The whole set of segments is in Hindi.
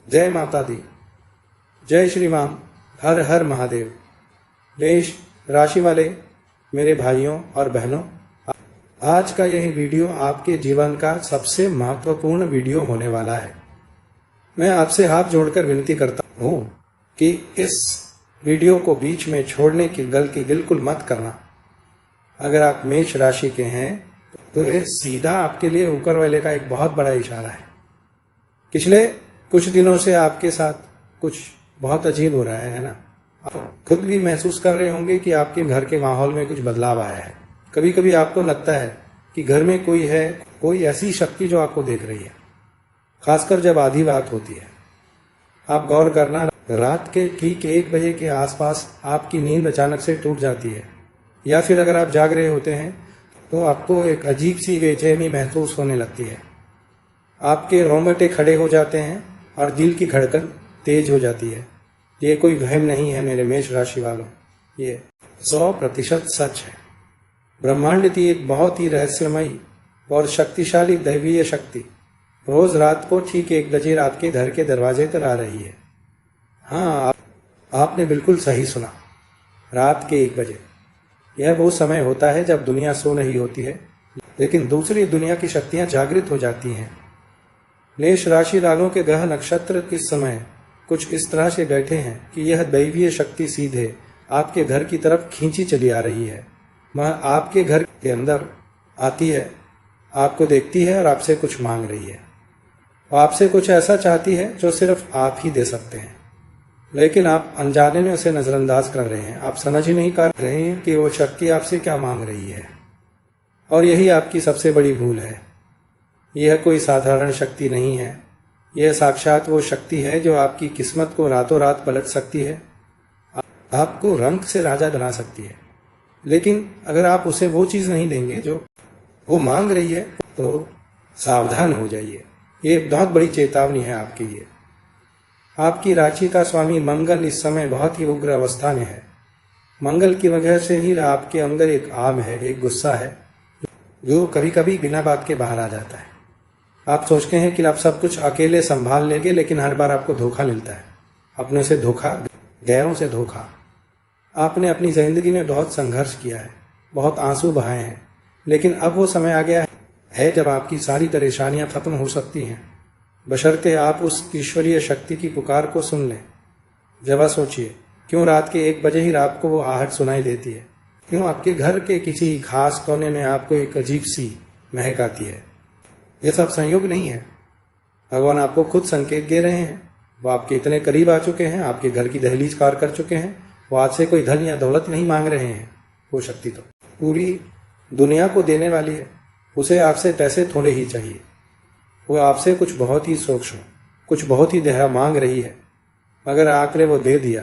जय माता दी, जय श्री राम, हर हर महादेव। मेष राशि वाले मेरे भाइयों और बहनों, आज का यह वीडियो आपके जीवन का सबसे महत्वपूर्ण वीडियो होने वाला है। मैं आपसे हाथ जोड़कर विनती करता हूँ कि इस वीडियो को बीच में छोड़ने की गलती बिल्कुल मत करना। अगर आप मेष राशि के हैं तो ये सीधा आपके लिए ऊपर वाले का एक बहुत बड़ा इशारा है। पिछले कुछ दिनों से आपके साथ कुछ बहुत अजीब हो रहा है ना। आप खुद भी महसूस कर रहे होंगे कि आपके घर के माहौल में कुछ बदलाव आया है। कभी कभी आपको लगता है कि घर में कोई है, कोई ऐसी शक्ति जो आपको देख रही है, खासकर जब आधी रात होती है। आप गौर करना, रात के ठीक 1 बजे के आसपास आपकी नींद अचानक से टूट जाती है, या फिर अगर आप जाग रहे होते हैं तो आपको एक अजीब सी बेचैनी महसूस होने लगती है। आपके रोंगटे खड़े हो जाते हैं और दिल की धड़कन तेज हो जाती है। ये कोई वहम नहीं है मेरे मेष राशि वालों, ये 100% सच है। ब्रह्मांड की एक बहुत ही रहस्यमयी और शक्तिशाली दैवीय शक्ति रोज रात को ठीक 1 बजे रात के घर के दरवाजे पर आ रही है। हाँ, आपने बिल्कुल सही सुना, रात के 1 बजे। यह वो समय होता है जब दुनिया सो रही होती है, लेकिन दूसरी दुनिया की शक्तियां जागृत हो जाती हैं। मेष राशि वालों के ग्रह नक्षत्र इस समय कुछ इस तरह से बैठे हैं कि यह दैवीय शक्ति सीधे आपके घर की तरफ खींची चली आ रही है। वह आपके घर के अंदर आती है, आपको देखती है और आपसे कुछ मांग रही है। वो आपसे कुछ ऐसा चाहती है जो सिर्फ आप ही दे सकते हैं, लेकिन आप अनजाने में उसे नजरअंदाज कर रहे हैं। आप समझ ही नहीं कर रहे हैं कि वो शक्ति आपसे क्या मांग रही है, और यही आपकी सबसे बड़ी भूल है। यह कोई साधारण शक्ति नहीं है, यह साक्षात वो शक्ति है जो आपकी किस्मत को रातों रात पलट सकती है, आपको रंग से राजा बना सकती है। लेकिन अगर आप उसे वो चीज़ नहीं देंगे जो वो मांग रही है तो सावधान हो जाइए। ये बहुत बड़ी चेतावनी है आपके लिए। आपकी राशि का स्वामी मंगल इस समय बहुत ही उग्र अवस्था में है। मंगल की वजह से ही आपके अंदर एक आग है, एक गुस्सा है जो कभी कभी बिना बात के बाहर आ जाता है। आप सोचते हैं कि आप सब कुछ अकेले संभाल लेंगे, लेकिन हर बार आपको धोखा मिलता है। अपने से धोखा, गैरों से धोखा। आपने अपनी जिंदगी में बहुत संघर्ष किया है, बहुत आंसू बहाए हैं, लेकिन अब वो समय आ गया है जब आपकी सारी परेशानियां खत्म हो सकती हैं, बशर्ते आप उस ईश्वरीय शक्ति की पुकार को सुन लें। जरा सोचिए, क्यों रात के 1 बजे ही आपको वो आहट सुनाई देती है? क्यों आपके घर के किसी खास कोने में आपको एक अजीब सी महक आती है? यह सब संयोग नहीं है, भगवान आपको खुद संकेत दे रहे हैं। वो आपके इतने करीब आ चुके हैं, आपके घर की दहलीज पार कर चुके हैं। वो आपसे कोई धन या दौलत नहीं मांग रहे हैं। वो शक्ति तो पूरी दुनिया को देने वाली है, उसे आपसे पैसे थोड़े ही चाहिए। वो आपसे कुछ बहुत ही सूक्ष्म, कुछ बहुत ही गहरा मांग रही है। अगर आपने वो दे दिया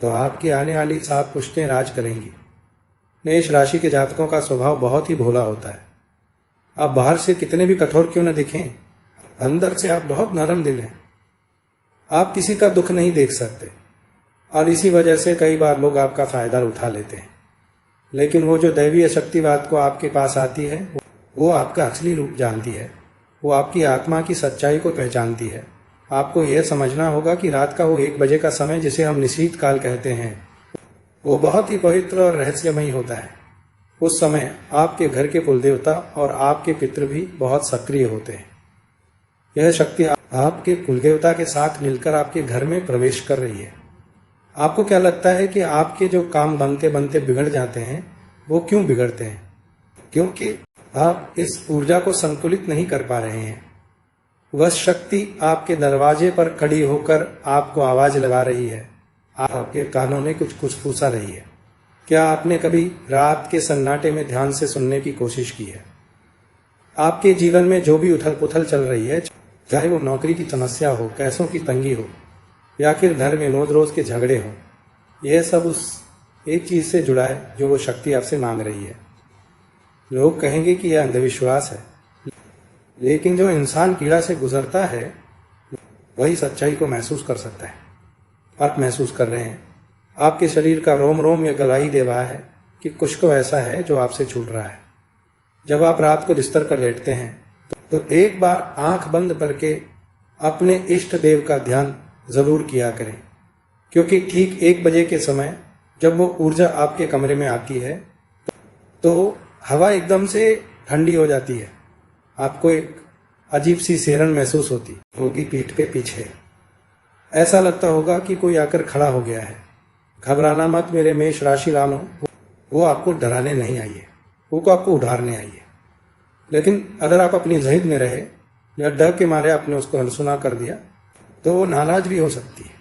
तो आपकी आने वाली 7 पुश्तें राज करेंगी। मेष राशि के जातकों का स्वभाव बहुत ही भोला होता है। आप बाहर से कितने भी कठोर क्यों न दिखें, अंदर से आप बहुत नरम दिल हैं। आप किसी का दुख नहीं देख सकते, और इसी वजह से कई बार लोग आपका फायदा उठा लेते हैं। लेकिन वो जो दैवीय शक्तिवाद को आपके पास आती है, वो आपका असली रूप जानती है। वो आपकी आत्मा की सच्चाई को पहचानती है। आपको यह समझना होगा कि रात का वो 1 बजे का समय, जिसे हम निशीत काल कहते हैं, वो बहुत ही पवित्र और रहस्यमयी होता है। उस समय आपके घर के कुलदेवता और आपके पितृ भी बहुत सक्रिय होते हैं। यह शक्ति आपके कुलदेवता के साथ मिलकर आपके घर में प्रवेश कर रही है। आपको क्या लगता है कि आपके जो काम बनते बनते बिगड़ जाते हैं, वो क्यों बिगड़ते हैं? क्योंकि आप इस ऊर्जा को संतुलित नहीं कर पा रहे हैं। वह शक्ति आपके दरवाजे पर खड़ी होकर आपको आवाज लगा रही है, आपके कानों में कुछ फुसफुसा रही है। क्या आपने कभी रात के सन्नाटे में ध्यान से सुनने की कोशिश की है? आपके जीवन में जो भी उथल पुथल चल रही है, चाहे वो नौकरी की समस्या हो, पैसों की तंगी हो, या फिर घर में रोज रोज के झगड़े हो, यह सब उस एक चीज से जुड़ा है जो वो शक्ति आपसे मांग रही है। लोग कहेंगे कि यह अंधविश्वास है, लेकिन जो इंसान पीड़ा से गुजरता है वही सच्चाई को महसूस कर सकता है। आप महसूस कर रहे हैं, आपके शरीर का रोम रोम यह गवाही दे रहा है कि कुछ तो ऐसा है जो आपसे छूट रहा है। जब आप रात को बिस्तर पर लेटते हैं तो एक बार आंख बंद करके अपने इष्ट देव का ध्यान जरूर किया करें, क्योंकि ठीक 1 बजे के समय जब वो ऊर्जा आपके कमरे में आती है तो हवा एकदम से ठंडी हो जाती है। आपको एक अजीब सी सिहरन महसूस होती होगी पीठ के पीछे। ऐसा लगता होगा कि कोई आकर खड़ा हो गया है। घबराना मत मेरे मेष राशि वालों, वो आपको डराने नहीं आई है, वो आपको उधारने आई है। लेकिन अगर आप अपनी ज़िद में रहे या डर के मारे आपने उसको अनसुना कर दिया तो वो नाराज भी हो सकती है।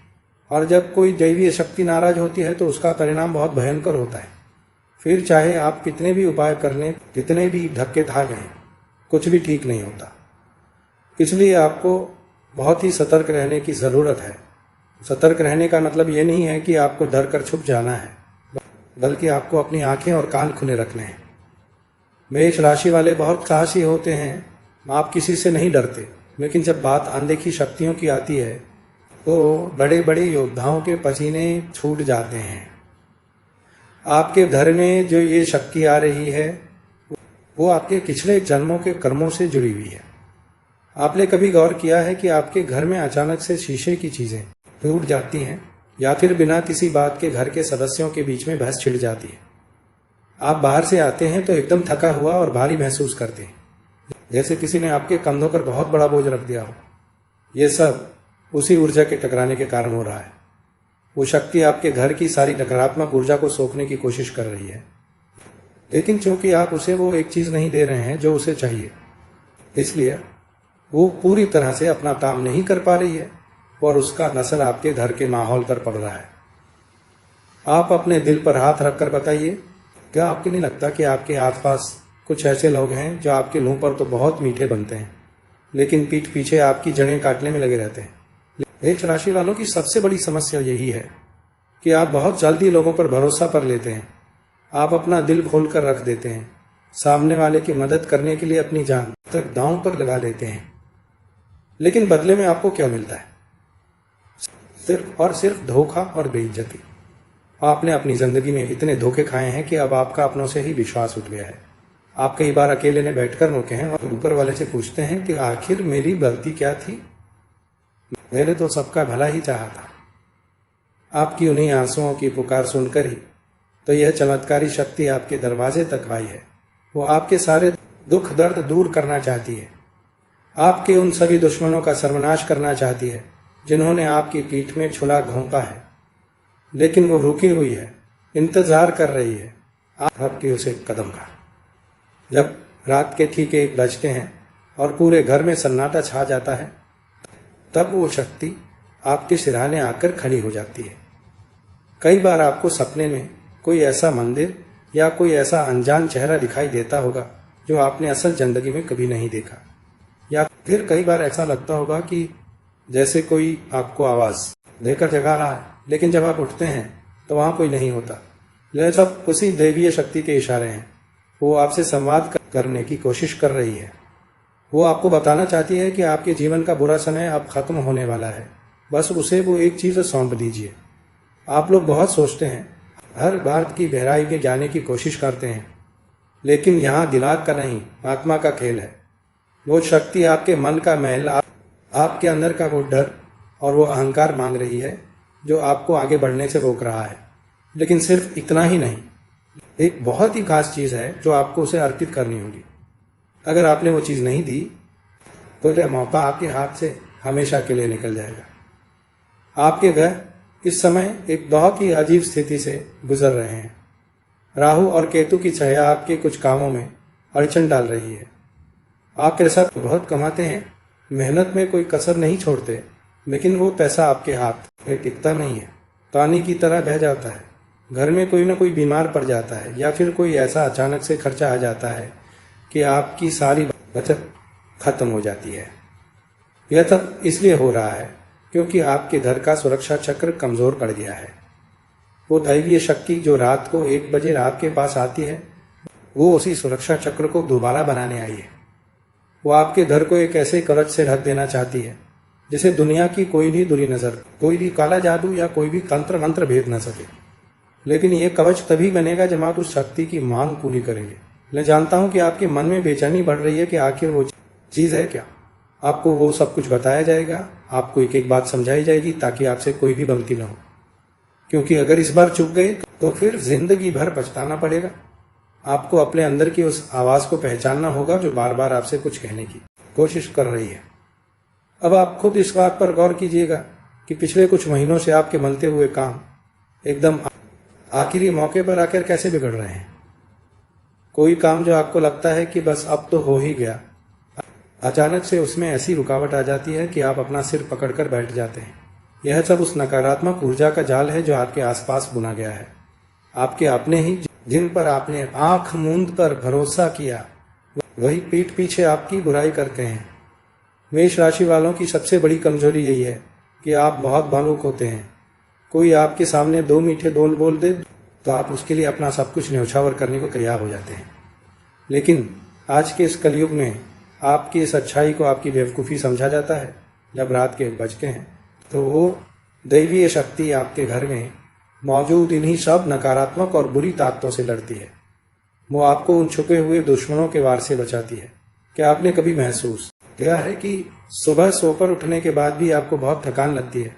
और जब कोई दैवीय शक्ति नाराज होती है तो उसका परिणाम बहुत भयंकर होता है। फिर चाहे आप कितने भी उपाय कर लें, कितने भी धक्के खा गए, कुछ भी ठीक नहीं होता। इसलिए आपको बहुत ही सतर्क रहने की ज़रूरत है। सतर्क रहने का मतलब ये नहीं है कि आपको डर कर छुप जाना है, बल्कि आपको अपनी आंखें और कान खुले रखने हैं। मेष राशि वाले बहुत साहसी होते हैं, आप किसी से नहीं डरते, लेकिन जब बात अनदेखी शक्तियों की आती है तो बड़े बड़े योद्धाओं के पसीने छूट जाते हैं। आपके घर में जो ये शक्ति आ रही है वो आपके पिछले जन्मों के कर्मों से जुड़ी हुई है। आपने कभी गौर किया है कि आपके घर में अचानक से शीशे की चीजें टूट जाती हैं या फिर बिना किसी बात के घर के सदस्यों के बीच में बहस छिड़ जाती है। आप बाहर से आते हैं तो एकदम थका हुआ और भारी महसूस करते हैं, जैसे किसी ने आपके कंधों पर बहुत बड़ा बोझ रख दिया हो। ये सब उसी ऊर्जा के टकराने के कारण हो रहा है। वो शक्ति आपके घर की सारी नकारात्मक ऊर्जा को सोखने की कोशिश कर रही है, लेकिन चूंकि आप उसे वो एक चीज नहीं दे रहे हैं जो उसे चाहिए, इसलिए वो पूरी तरह से अपना काम नहीं कर पा रही है और उसका असर आपके घर के माहौल पर पड़ रहा है। आप अपने दिल पर हाथ रखकर बताइए, क्या आपको नहीं लगता कि आपके आसपास कुछ ऐसे लोग हैं जो आपके मुंह पर तो बहुत मीठे बनते हैं, लेकिन पीठ पीछे आपकी जड़ें काटने में लगे रहते हैं? मेष राशि वालों की सबसे बड़ी समस्या यही है कि आप बहुत जल्दी लोगों पर भरोसा कर लेते हैं। आप अपना दिल खोल कर रख देते हैं, सामने वाले की मदद करने के लिए अपनी जान तक दांव पर लगा देते हैं। लेकिन बदले में आपको क्या मिलता है? सिर्फ और सिर्फ धोखा और बेइज्जती। आपने अपनी जिंदगी में इतने धोखे खाए हैं कि अब आपका अपनों से ही विश्वास उठ गया है। आप कई बार अकेले ने बैठकर रोके हैं और ऊपर वाले से पूछते हैं कि आखिर मेरी गलती क्या थी? मैंने तो सबका भला ही चाहा था। आपकी उन्हीं आंसुओं की पुकार सुनकर ही तो यह चमत्कारी शक्ति आपके दरवाजे तक आई है। वो आपके सारे दुख दर्द दूर करना चाहती है। आपके उन सभी दुश्मनों का सर्वनाश करना चाहती है जिन्होंने आपकी पीठ में छुरा घोंपा है, लेकिन वो रुकी हुई है, इंतजार कर रही है आपके उसे कदम का। जब रात के ठीक 1 बजते हैं और पूरे घर में सन्नाटा छा जाता है, तब वो शक्ति आपके सिरहाने आकर खड़ी हो जाती है। कई बार आपको सपने में कोई ऐसा मंदिर या कोई ऐसा अनजान चेहरा दिखाई देता होगा जो आपने असल जिंदगी में कभी नहीं देखा, या फिर कई बार ऐसा लगता होगा कि जैसे कोई आपको आवाज देकर जगा रहा है, लेकिन जब आप उठते हैं तो वहां कोई नहीं होता। यह सब उसी दैवीय शक्ति के इशारे हैं। वो आपसे संवाद करने की कोशिश कर रही है। वो आपको बताना चाहती है कि आपके जीवन का बुरा समय अब खत्म होने वाला है, बस उसे वो एक चीज सौंप दीजिए। आप लोग बहुत सोचते हैं, हर बात की गहराई में जाने की कोशिश करते हैं, लेकिन यहाँ दिमाग का नहीं, आत्मा का खेल है। वो शक्ति आपके मन का महल, आपके अंदर का वो डर और वो अहंकार मांग रही है जो आपको आगे बढ़ने से रोक रहा है। लेकिन सिर्फ इतना ही नहीं, एक बहुत ही खास चीज है जो आपको उसे अर्पित करनी होगी। अगर आपने वो चीज नहीं दी तो यह मौका आपके हाथ से हमेशा के लिए निकल जाएगा। आपके घर इस समय एक बहुत ही अजीब स्थिति से गुजर रहे हैं। राहु और केतु की छाया आपके कुछ कामों में अड़चन डाल रही है। आप पैसा बहुत कमाते हैं, मेहनत में कोई कसर नहीं छोड़ते, लेकिन वो पैसा आपके हाथ में टिकता नहीं है, पानी की तरह बह जाता है। घर में कोई ना कोई बीमार पड़ जाता है या फिर कोई ऐसा अचानक से खर्चा आ जाता है कि आपकी सारी बचत खत्म हो जाती है। यह सब इसलिए हो रहा है क्योंकि आपके घर का सुरक्षा चक्र कमजोर पड़ गया है। वो दैवीय शक्ति जो रात को 1 बजे आपके पास आती है, वो उसी सुरक्षा चक्र को दोबारा बनाने आई है। वो आपके घर को एक ऐसे कवच से ढक देना चाहती है जिसे दुनिया की कोई भी बुरी नजर, कोई भी काला जादू या कोई भी तंत्र मंत्र भेद न सके। लेकिन ये कवच तभी बनेगा जब आप उस शक्ति की मांग पूरी करेंगे। मैं जानता हूं कि आपके मन में बेचैनी बढ़ रही है कि आखिर वो चीज है क्या। आपको वो सब कुछ बताया जाएगा, आपको एक एक बात समझाई जाएगी ताकि आपसे कोई भी गलती ना हो, क्योंकि अगर इस बार चूक गए तो फिर जिंदगी भर पछताना पड़ेगा। आपको अपने अंदर की उस आवाज़ को पहचानना होगा जो बार बार आपसे कुछ कहने की कोशिश कर रही है। अब आप खुद इस बात पर गौर कीजिएगा कि पिछले कुछ महीनों से आपके बनते हुए काम एकदम आखिरी मौके पर आकर कैसे बिगड़ रहे हैं। कोई काम जो आपको लगता है कि बस अब तो हो ही गया, अचानक से उसमें ऐसी रुकावट आ जाती है कि आप अपना सिर पकड़कर बैठ जाते हैं। यह सब उस नकारात्मक ऊर्जा का जाल है जो आपके आसपास बुना गया है। आपके अपने ही जिन पर आपने आंख मूंद कर भरोसा किया, वही पीठ पीछे आपकी बुराई करते हैं। मेष राशि वालों की सबसे बड़ी कमजोरी यही है कि आप बहुत भावुक होते हैं। कोई आपके सामने दो मीठे बोल बोल दे तो आप उसके लिए अपना सब कुछ न्यौछावर करने को तैयार हो जाते हैं। लेकिन आज के इस कलयुग में आपकी इस अच्छाई को आपकी बेवकूफ़ी समझा जाता है। जब रात के बजते हैं तो वो दैवीय शक्ति आपके घर में मौजूद इन्हीं सब नकारात्मक और बुरी ताकतों से लड़ती है। वो आपको उन छुपे हुए दुश्मनों के वार से बचाती है। क्या आपने कभी महसूस किया है कि सुबह सोकर उठने के बाद भी आपको बहुत थकान लगती है,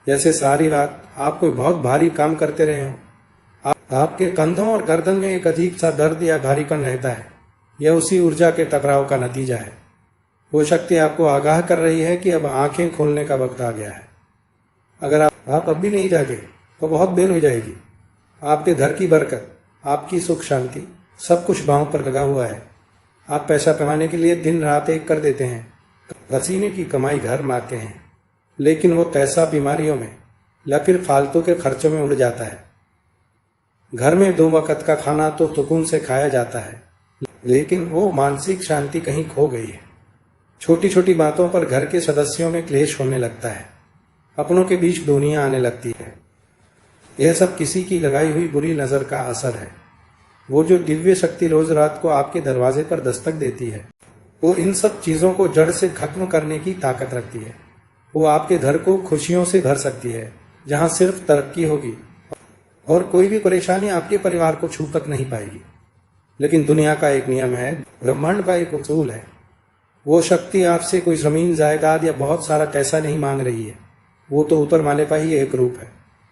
जैसे सारी रात आप कोई बहुत भारी काम करते रहे हो। आपके कंधों और गर्दन में एक अजीब सा दर्द या भारीपन रहता है। यह उसी ऊर्जा के टकराव का नतीजा है। वो शक्ति आपको आगाह कर रही है कि अब आंखें खोलने का वक्त आ गया है। अगर आप अब भी नहीं जागे तो बहुत देर हो जाएगी। आपके घर की बरकत, आपकी सुख शांति, सब कुछ बाहों पर लगा हुआ है। आप पैसा कमाने के लिए दिन रात एक कर देते हैं, पसीने की कमाई घर में आते हैं, लेकिन वो पैसा बीमारियों में या फिर फालतू के खर्चों में उड़ जाता है। घर में 2 वक्त का खाना तो सुकून से खाया जाता है, लेकिन वो मानसिक शांति कहीं खो गई है। छोटी छोटी बातों पर घर के सदस्यों में क्लेश होने लगता है, अपनों के बीच दूनियां आने लगती है। यह सब किसी की लगाई हुई बुरी नज़र का असर है। वो जो दिव्य शक्ति रोज रात को आपके दरवाजे पर दस्तक देती है, वो इन सब चीज़ों को जड़ से खत्म करने की ताकत रखती है। वो आपके घर को खुशियों से भर सकती है, जहाँ सिर्फ तरक्की होगी और कोई भी परेशानी आपके परिवार को छू तक नहीं पाएगी। लेकिन दुनिया का एक नियम है, ब्रह्मांड का एक उसूल है। वो शक्ति आपसे कोई जमीन जायदाद या बहुत सारा पैसा नहीं मांग रही है। वो तो ऊपर माले का ही एक रूप है।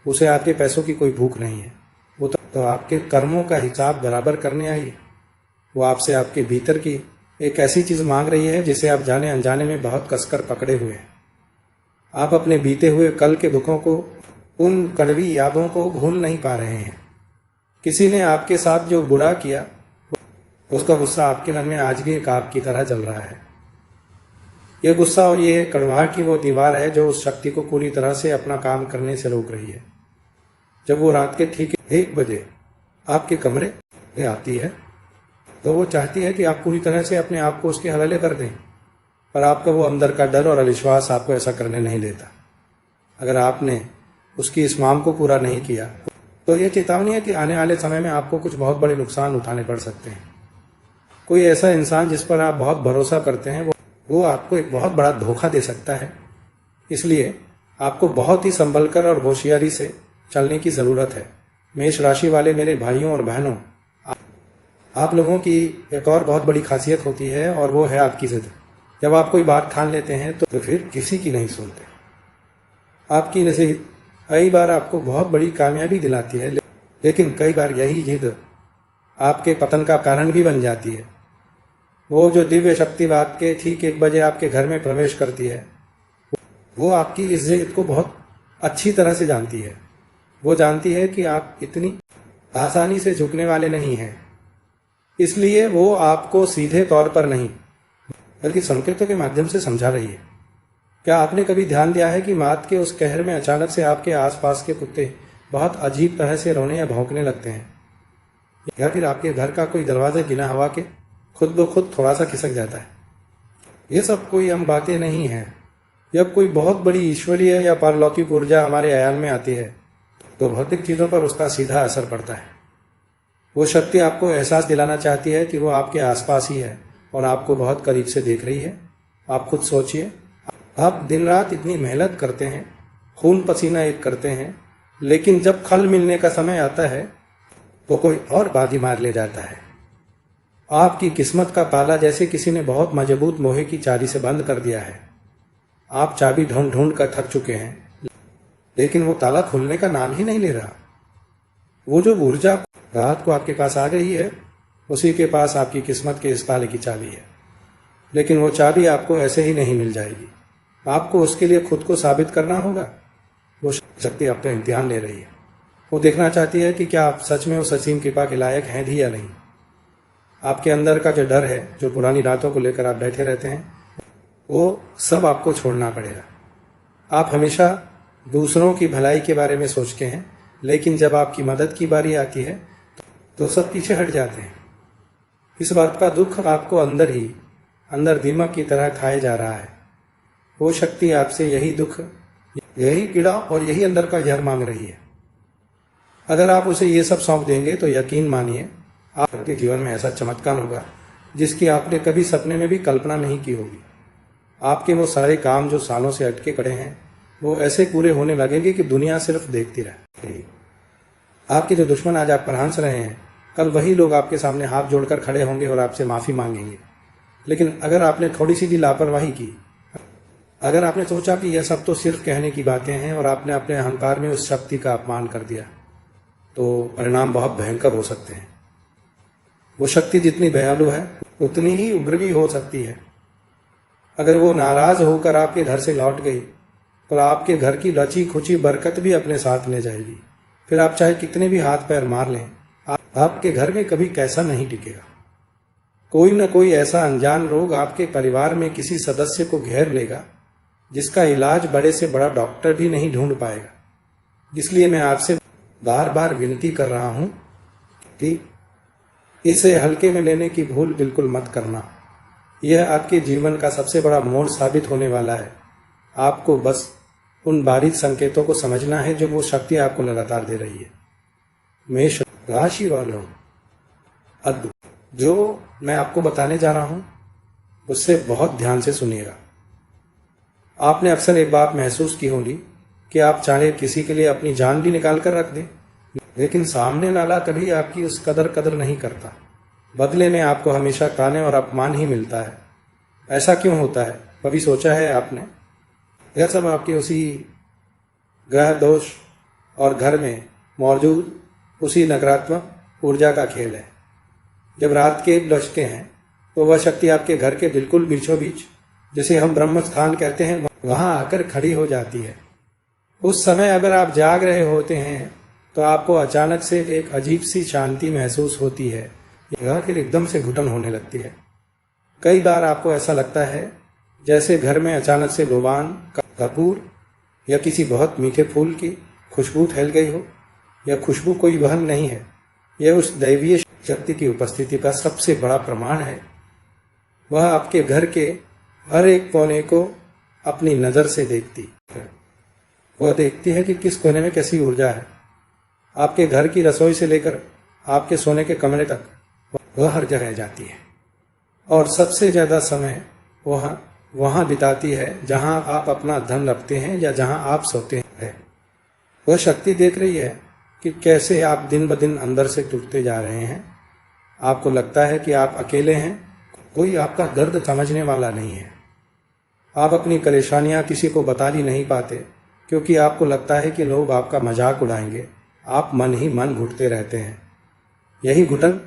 उसे आपके पैसों की कोई भूख नहीं है। वो तो आपके कर्मों का हिसाब बराबर करने आई है। वो आपसे आपके भीतर की एक ऐसी चीज मांग रही है जिसे आप जाने अनजाने में बहुत कसकर पकड़े हुए हैं। आप अपने बीते हुए कल के दुखों को, उन कड़वी यादों को भूल नहीं पा रहे हैं। किसी ने आपके साथ जो बुरा किया, उसका गुस्सा आपके मन में आज भी एक आग की तरह जल रहा है। यह गुस्सा और ये कड़वाहट की वो दीवार है जो उस शक्ति को पूरी तरह से अपना काम करने से रोक रही है। जब वो रात के ठीक 1 बजे आपके कमरे में आती है तो वो चाहती है कि आप पूरी तरह से अपने आप को उसके हवाले कर दें, पर आपका वो अंदर का डर और अविश्वास आपको ऐसा करने नहीं देता। अगर आपने उसकी इस मांग को पूरा नहीं किया तो ये चेतावनी है कि आने वाले समय में आपको कुछ बहुत बड़े नुकसान उठाने पड़ सकते हैं। कोई ऐसा इंसान जिस पर आप बहुत भरोसा करते हैं, वो आपको एक बहुत बड़ा धोखा दे सकता है। इसलिए आपको बहुत ही संभल कर और होशियारी से चलने की ज़रूरत है। मेष राशि वाले मेरे भाइयों और बहनों, आप लोगों की एक और बहुत बड़ी खासियत होती है और वो है आपकी ज़िद। जब आप कोई बात ठान लेते हैं तो फिर किसी की नहीं सुनते। आपकी नसीहत कई बार आपको बहुत बड़ी कामयाबी दिलाती है, लेकिन कई बार यही जिद आपके पतन का कारण भी बन जाती है। वो जो दिव्य शक्ति रात के ठीक 1 बजे आपके घर में प्रवेश करती है, वो आपकी इस जिद को बहुत अच्छी तरह से जानती है। वो जानती है कि आप इतनी आसानी से झुकने वाले नहीं हैं, इसलिए वो आपको सीधे तौर पर नहीं बल्कि संकेतों के माध्यम से समझा रही है। क्या आपने कभी ध्यान दिया है कि रात के उस कहर में अचानक से आपके आसपास के कुत्ते बहुत अजीब तरह से रोने या भौंकने लगते हैं, या फिर आपके घर का कोई दरवाजा बिना हवा के खुद ब खुद थोड़ा सा खिसक जाता है? ये सब कोई आम बातें नहीं हैं। जब कोई बहुत बड़ी ईश्वरीय या पारलौकिक ऊर्जा हमारे आयाम में आती है तो भौतिक चीज़ों पर उसका सीधा असर पड़ता है। वो शक्ति आपको एहसास दिलाना चाहती है कि वो आपके आसपास ही है और आपको बहुत करीब से देख रही है। आप खुद सोचिए, आप दिन रात इतनी मेहनत करते हैं, खून पसीना एक करते हैं, लेकिन जब फल मिलने का समय आता है तो कोई और बाजी मार ले जाता है। आपकी किस्मत का ताला जैसे किसी ने बहुत मजबूत लोहे की चाबी से बंद कर दिया है। आप चाबी ढूंढ ढूंढ कर थक चुके हैं, लेकिन वो ताला खुलने का नाम ही नहीं ले रहा। वो जो ऊर्जा रात को आपके पास आ गई है, उसी के पास आपकी किस्मत के इस ताले की चाबी है। लेकिन वो चाबी आपको ऐसे ही नहीं मिल जाएगी। आपको उसके लिए खुद को साबित करना होगा। वो शक्ति आपका इम्तिहान ले रही है। वो देखना चाहती है कि क्या आप सच में उस असीम कृपा के लायक हैं भी या नहीं। आपके अंदर का जो डर है, जो पुरानी रातों को लेकर आप बैठे रहते हैं, वो सब आपको छोड़ना पड़ेगा। आप हमेशा दूसरों की भलाई के बारे में सोचते हैं, लेकिन जब आपकी मदद की बारी आती है तो सब पीछे हट जाते हैं। इस बात का दुख आपको अंदर दीमक की तरह खाए जा रहा है। वो शक्ति आपसे यही दुख, यही पीड़ा और यही अंदर का जहर मांग रही है। अगर आप उसे ये सब सौंप देंगे तो यकीन मानिए आपके जीवन में ऐसा चमत्कार होगा जिसकी आपने कभी सपने में भी कल्पना नहीं की होगी। आपके वो सारे काम जो सालों से अटके पड़े हैं, वो ऐसे पूरे होने लगेंगे कि दुनिया सिर्फ देखती रहेगी। आपके जो दुश्मन आज आप पर हंस रहे हैं, कल वही लोग आपके सामने हाथ जोड़कर खड़े होंगे और आपसे माफ़ी मांगेंगे। लेकिन अगर आपने थोड़ी सी भी लापरवाही की, अगर आपने सोचा कि यह सब तो सिर्फ कहने की बातें हैं और आपने अपने अहंकार में उस शक्ति का अपमान कर दिया, तो परिणाम बहुत भयंकर हो सकते हैं। वो शक्ति जितनी दयालु है उतनी ही उग्र भी हो सकती है। अगर वो नाराज होकर आपके घर से लौट गई तो आपके घर की लची खुची बरकत भी अपने साथ ले जाएगी। फिर आप चाहे कितने भी हाथ पैर मार लें, आपके घर में कभी कैसा नहीं टिकेगा। कोई न कोई ऐसा अनजान रोग आपके परिवार में किसी सदस्य को घेर लेगा जिसका इलाज बड़े से बड़ा डॉक्टर भी नहीं ढूंढ पाएगा। इसलिए मैं आपसे बार बार विनती कर रहा हूं कि इसे हल्के में लेने की भूल बिल्कुल मत करना। यह आपके जीवन का सबसे बड़ा मोड़ साबित होने वाला है। आपको बस उन बारीक संकेतों को समझना है जो वो शक्ति आपको लगातार दे रही है। मेष राशि वालों, अद्भुत जो मैं आपको बताने जा रहा हूं उससे बहुत ध्यान से सुनिएगा। आपने अक्सर एक बात महसूस की होगी कि आप चाहे किसी के लिए अपनी जान भी निकाल कर रख दें, लेकिन सामने वाला कभी आपकी उस कदर नहीं करता। बदले में आपको हमेशा ताने और अपमान ही मिलता है। ऐसा क्यों होता है, कभी सोचा है आपने? यह सब आपके उसी ग्रह दोष और घर में मौजूद उसी नकारात्मक ऊर्जा का खेल है। जब रात के दशके हैं तो वह शक्ति आपके घर के बिल्कुल बीचों बीच, जिसे हम ब्रह्म स्थान कहते हैं, वहां आकर खड़ी हो जाती है। उस समय अगर आप जाग रहे होते हैं तो आपको अचानक से एक अजीब सी शांति महसूस होती है या फिर एकदम से घुटन होने लगती है। कई बार आपको ऐसा लगता है जैसे घर में अचानक से लोबान, कपूर या किसी बहुत मीठे फूल की खुशबू फैल गई हो। यह खुशबू कोई वहम नहीं है, यह उस दैवीय शक्ति की उपस्थिति का सबसे बड़ा प्रमाण है। वह आपके घर के हर एक कोने को अपनी नज़र से देखती है। वह देखती है कि किस कोने में कैसी ऊर्जा है। आपके घर की रसोई से लेकर आपके सोने के कमरे तक वह हर जगह जाती है और सबसे ज़्यादा समय वहाँ बिताती है जहाँ आप अपना धन रखते हैं या जहाँ आप सोते हैं। वह शक्ति देख रही है कि कैसे आप दिन ब दिन अंदर से टूटते जा रहे हैं। आपको लगता है कि आप अकेले हैं, कोई आपका दर्द समझने वाला नहीं है। आप अपनी परेशानियां किसी को बता ही नहीं पाते क्योंकि आपको लगता है कि लोग आपका मजाक उड़ाएंगे। आप मन ही मन घुटते रहते हैं। यही घुटन,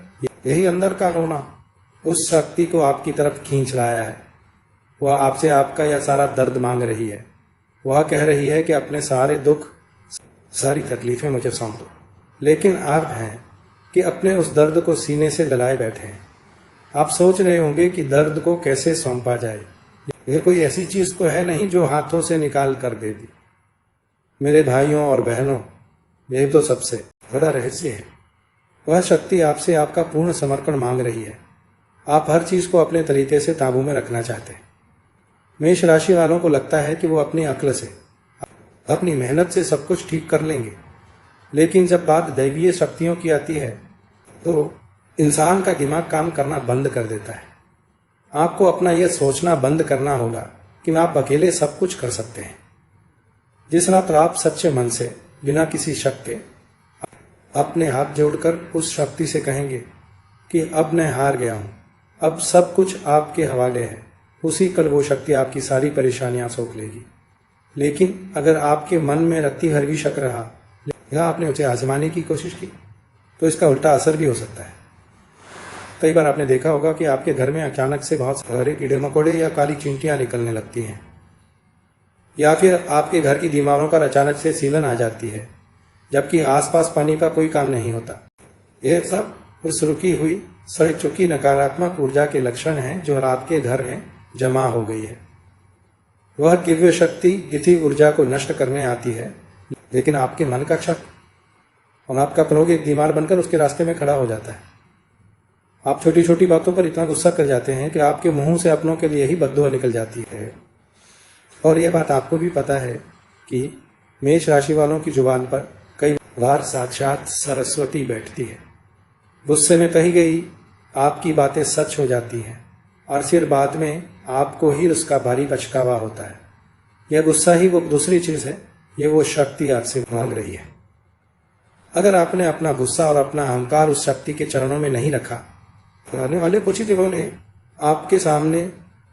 यही अंदर का रोना उस शक्ति को आपकी तरफ खींच लाया है। वह आपसे आपका यह सारा दर्द मांग रही है। वह कह रही है कि अपने सारे दुख, सारी तकलीफें मुझे सौंप दो। लेकिन आप हैं कि अपने उस दर्द को सीने से दबाए बैठे हैं। आप सोच रहे होंगे कि दर्द को कैसे सौंपा जाए। यह कोई ऐसी चीज तो है नहीं जो हाथों से निकाल कर दे दी। मेरे भाइयों और बहनों, यह तो सबसे बड़ा रहस्य है। वह शक्ति आपसे आपका पूर्ण समर्पण मांग रही है। आप हर चीज को अपने तरीके से काबू में रखना चाहते हैं। मेष राशि वालों को लगता है कि वो अपनी अक्ल से, अपनी मेहनत से सब कुछ ठीक कर लेंगे, लेकिन जब बात दैवीय शक्तियों की आती है तो इंसान का दिमाग काम करना बंद कर देता है। आपको अपना यह सोचना बंद करना होगा कि आप अकेले सब कुछ कर सकते हैं। जिस रात आप सच्चे मन से, बिना किसी शक के, अपने हाथ जोड़कर उस शक्ति से कहेंगे कि अब मैं हार गया हूँ, अब सब कुछ आपके हवाले है, उसी कल वो शक्ति आपकी सारी परेशानियां सोख लेगी। लेकिन अगर आपके मन में रत्ती भर भी शक रहा या आपने उसे आजमाने की कोशिश की, तो इसका उल्टा असर भी हो सकता है। कई बार आपने देखा होगा कि आपके घर में अचानक से बहुत सारे कीड़े मकोड़े या काली चींटियां निकलने लगती हैं, या फिर आपके घर की दीवारों पर अचानक से सीलन आ जाती है, जबकि आसपास पानी का कोई काम नहीं होता। यह सब उस रुकी हुई सड़ चुकी नकारात्मक ऊर्जा के लक्षण हैं जो आपके घर में जमा हो गई है। वह दिव्य शक्ति इसी ऊर्जा को नष्ट करने आती है, लेकिन आपके मन का शक और आपका क्रोध एक दीवार बनकर उसके रास्ते में खड़ा हो जाता है। आप छोटी छोटी बातों पर इतना गुस्सा कर जाते हैं कि आपके मुंह से अपनों के लिए ही बद्दुआ निकल जाती है। और यह बात आपको भी पता है कि मेष राशि वालों की जुबान पर कई बार साक्षात सरस्वती बैठती है। गुस्से में कही गई आपकी बातें सच हो जाती हैं और फिर बाद में आपको ही उसका भारी पछतावा होता है। यह गुस्सा ही वो दूसरी चीज है, ये वो शक्ति आपसे मांग रही है। अगर आपने अपना गुस्सा और अपना अहंकार उस शक्ति के चरणों में नहीं रखा, तो आने वाले कुछ ही दिनों में आपके सामने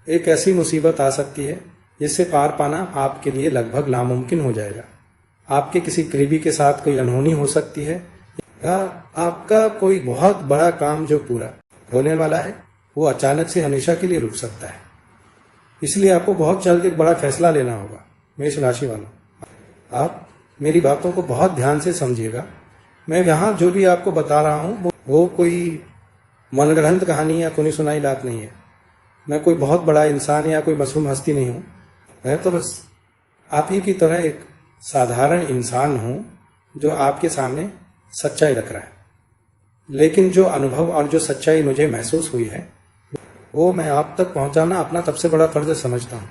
एक ऐसी मुसीबत आ सकती है जिससे पार पाना आपके लिए लगभग नामुमकिन हो जाएगा। आपके किसी करीबी के साथ कोई अनहोनी हो सकती है, या आपका कोई बहुत बड़ा काम जो पूरा होने वाला है वो अचानक से हमेशा के लिए रुक सकता है। इसलिए आपको बहुत जल्द एक बड़ा फैसला लेना होगा। मेष राशि वालों, आप मेरी बातों को बहुत ध्यान से समझिएगा। मैं यहाँ जो भी आपको बता रहा हूँ वो कोई मनगढ़ंत कहानी या कोई सुनाई बात नहीं है। मैं कोई बहुत बड़ा इंसान या कोई मासूम हस्ती नहीं हूँ। मैं तो बस आप ही की तरह एक साधारण इंसान हूँ जो आपके सामने सच्चाई रख रहा है। लेकिन जो अनुभव और जो सच्चाई मुझे महसूस हुई है वो मैं आप तक पहुंचाना अपना सबसे बड़ा फर्ज समझता हूँ।